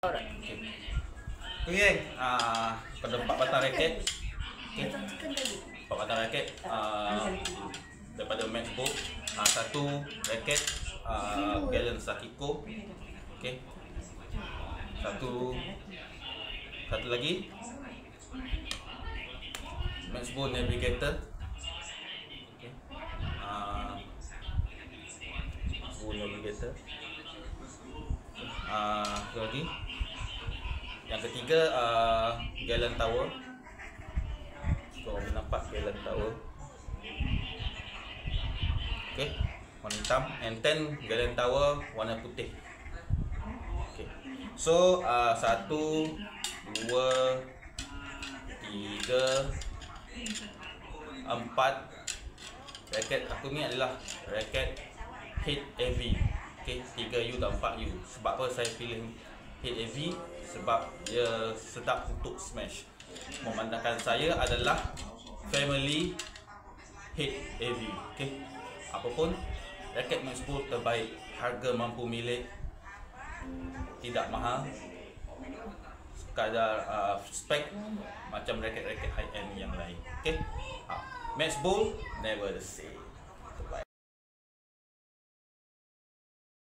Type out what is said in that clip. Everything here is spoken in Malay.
Alright. Okay, pada 4 batang raket. Okay. 4 batang raket daripada MacBook. Satu raket Galen Sakiko. Okay. Satu lagi MacBook Navigator. Okay. MacBook Navigator. Satu lagi. Yang ketiga Galen Tower. So boleh nampak Galen Tower. Okay, warna hitam. And 10 Galen Tower warna putih. Okay. So 1, 2, 3, 4 raket aku ni adalah raket head heavy. Okay, 3U dan 4U. Sebab apa saya pilih head heavy? Sebab dia sedap untuk smash. Memandangkan saya adalah family head heavy. Okay, apapun raket MacBook terbaik, harga mampu milik, tidak mahal, sekadar spek macam raket-raket high end yang lain. Okay, MacBook never the same.